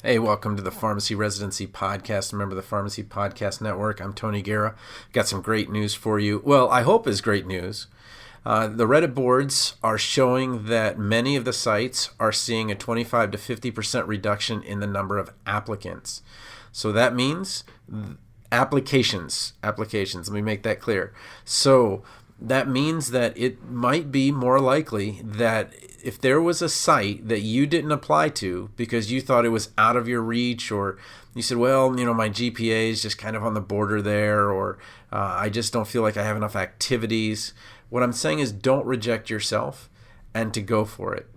Hey, welcome to the Pharmacy Residency Podcast, a member of the Pharmacy Podcast Network. I'm Tony Guerra. Got some great news for you. Well, I hope is great news. The Reddit boards are showing that many of the sites are seeing a 25 to 50% reduction in the number of applicants. So that means applications. Let me make that clear. So that means that it might be more likely that if there was a site that you didn't apply to because you thought it was out of your reach, or you said, well, my GPA is just kind of on the border there, or I just don't feel like I have enough activities. What I'm saying is don't reject yourself and to go for it,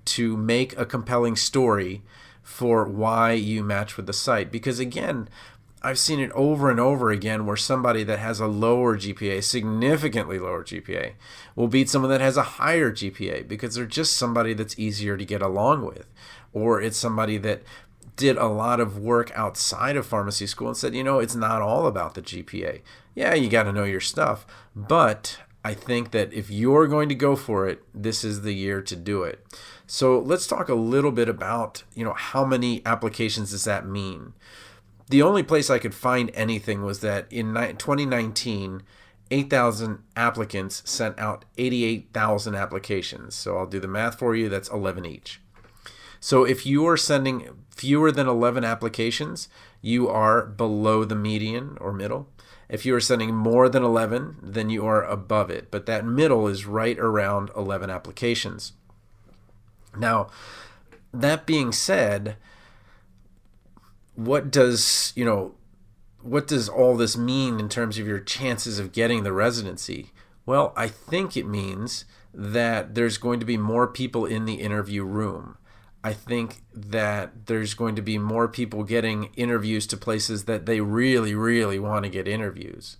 to make a compelling story for why you match with the site. Because again, I've seen it over and over again where somebody that has a lower GPA, significantly lower GPA, will beat someone that has a higher GPA because they're just somebody that's easier to get along with. Or it's somebody that did a lot of work outside of pharmacy school and said, it's not all about the GPA. Yeah, you got to know your stuff. But I think that if you're going to go for it, this is the year to do it. So let's talk a little bit about, how many applications does that mean? The only place I could find anything was that in 2019, 8,000 applicants sent out 88,000 applications. So I'll do the math for you. That's 11 each. So if you are sending fewer than 11 applications, you are below the median or middle. If you are sending more than 11, then you are above it. But that middle is right around 11 applications. Now, that being said, what does all this mean in terms of your chances of getting the residency? Well, I think it means that there's going to be more people in the interview room. I think that there's going to be more people getting interviews to places that they really, really want to get interviews.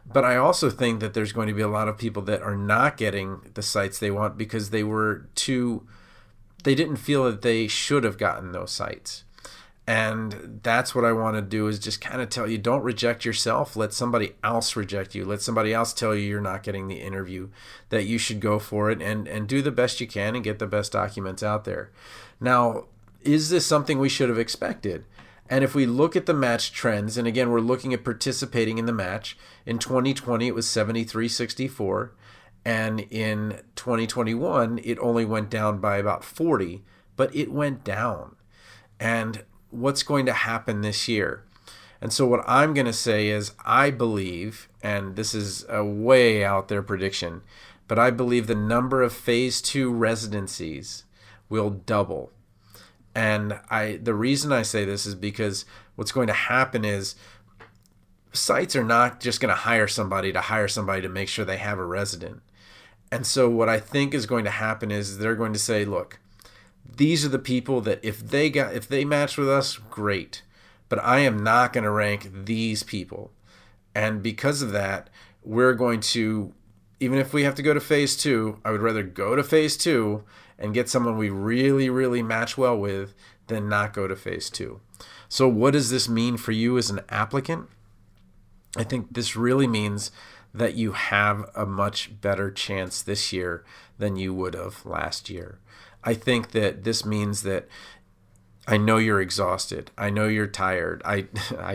But I also think that there's going to be a lot of people that are not getting the sites they want because they didn't feel that they should have gotten those sites. And that's what I want to do, is just kind of tell you, don't reject yourself. Let somebody else reject you. Let somebody else tell you you're not getting the interview, that you should go for it and do the best you can and get the best documents out there. Now, is this something we should have expected? And if we look at the match trends, and again, we're looking at participating in the match. In 2020, it was 73-64. And in 2021, it only went down by about 40, but it went down. And what's going to happen this year? And so what I'm going to say is, I believe, and this is a way out there prediction, but I believe the number of phase 2 residencies will double. And the reason I say this is because what's going to happen is sites are not just going to hire somebody to make sure they have a resident. And so what I think is going to happen is they're going to say, look, these are the people that if they match with us, great. But I am not going to rank these people. And because of that, we're going to, even if we have to go to phase 2, I would rather go to phase 2 and get someone we really, really match well with than not go to phase 2. So what does this mean for you as an applicant? I think this really means that you have a much better chance this year than you would have last year. I think that this means that I know you're exhausted. I know you're tired. I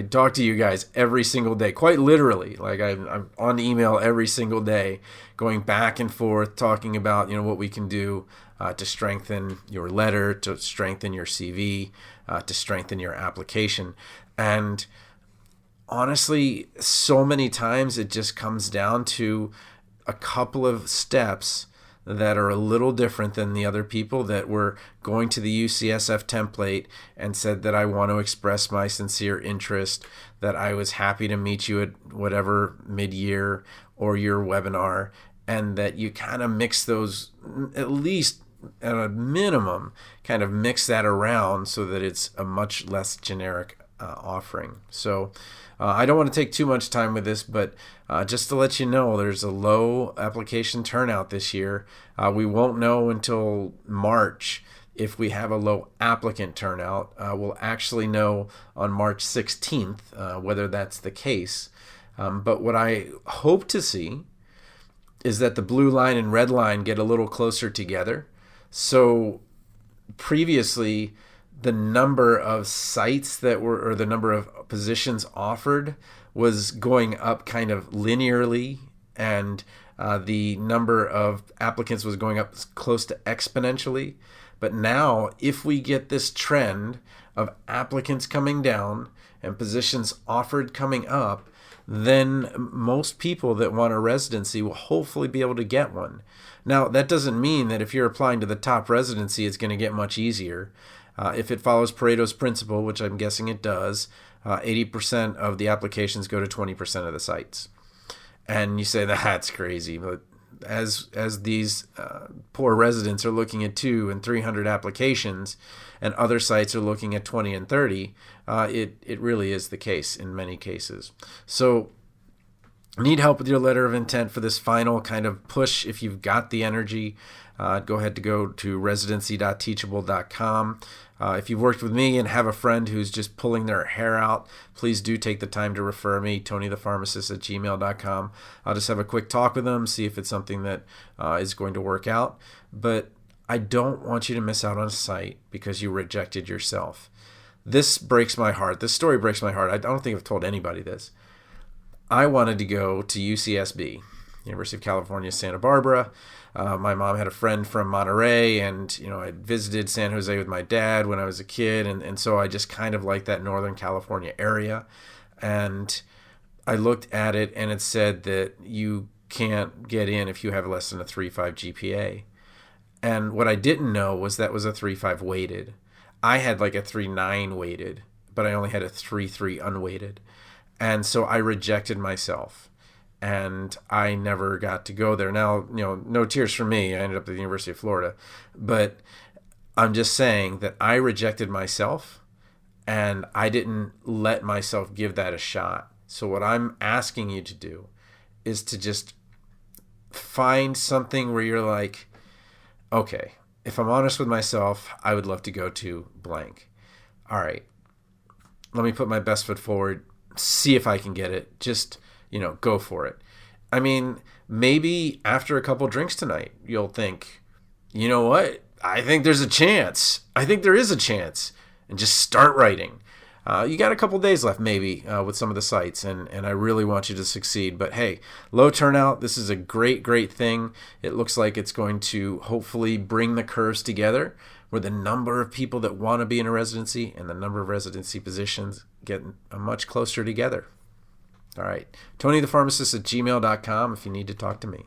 talk to you guys every single day, quite literally. Like I'm on email every single day, going back and forth, talking about what we can do to strengthen your letter, to strengthen your CV, to strengthen your application. And honestly, so many times it just comes down to a couple of steps that are a little different than the other people that were going to the UCSF template and said that I want to express my sincere interest, that I was happy to meet you at whatever mid-year or your webinar, and that you kind of mix those, at least at a minimum, kind of mix that around so that it's a much less generic offering. So I don't want to take too much time with this, but just to let you know, there's a low application turnout this year. We won't know until March if we have a low applicant turnout. We'll actually know on March 16th whether that's the case. But what I hope to see is that the blue line and red line get a little closer together. So previously, the number of sites that were, or the number of positions offered was going up kind of linearly, and the number of applicants was going up close to exponentially. But now, if we get this trend of applicants coming down and positions offered coming up, then most people that want a residency will hopefully be able to get one. Now, that doesn't mean that if you're applying to the top residency, it's going to get much easier. If it follows Pareto's principle, which I'm guessing it does, 80% of the applications go to 20% of the sites. And you say, that's crazy. But as these poor residents are looking at 200 and 300 applications, and other sites are looking at 20 and 30, it really is the case in many cases. So need help with your letter of intent for this final kind of push. If you've got the energy, go ahead to go to residency.teachable.com. If you've worked with me and have a friend who's just pulling their hair out, please do take the time to refer me, tonythepharmacist@gmail.com. I'll just have a quick talk with them, see if it's something that is going to work out. But I don't want you to miss out on a site because you rejected yourself. This breaks my heart. This story breaks my heart. I don't think I've told anybody this. I wanted to go to UCSB, University of California, Santa Barbara. My mom had a friend from Monterey, and I visited San Jose with my dad when I was a kid, and so I just kind of like that Northern California area. And I looked at it, and it said that you can't get in if you have less than a 3.5 GPA. And what I didn't know was that was a 3.5 weighted. I had like a 3.9 weighted, but I only had a 3.3 unweighted. And so I rejected myself, and I never got to go there. Now, no tears for me. I ended up at the University of Florida. But I'm just saying that I rejected myself, and I didn't let myself give that a shot. So what I'm asking you to do is to just find something where you're like, okay, if I'm honest with myself, I would love to go to blank. All right, let me put my best foot forward, see if I can get it. Just, go for it. I mean, maybe after a couple drinks tonight, you'll think, you know what? I think there's a chance. I think there is a chance. And just start writing. You got a couple days left maybe with some of the sites, and I really want you to succeed. But hey, low turnout, this is a great, great thing. It looks like it's going to hopefully bring the curves together where the number of people that want to be in a residency and the number of residency positions get much closer together. All right, tonythepharmacist@gmail.com if you need to talk to me.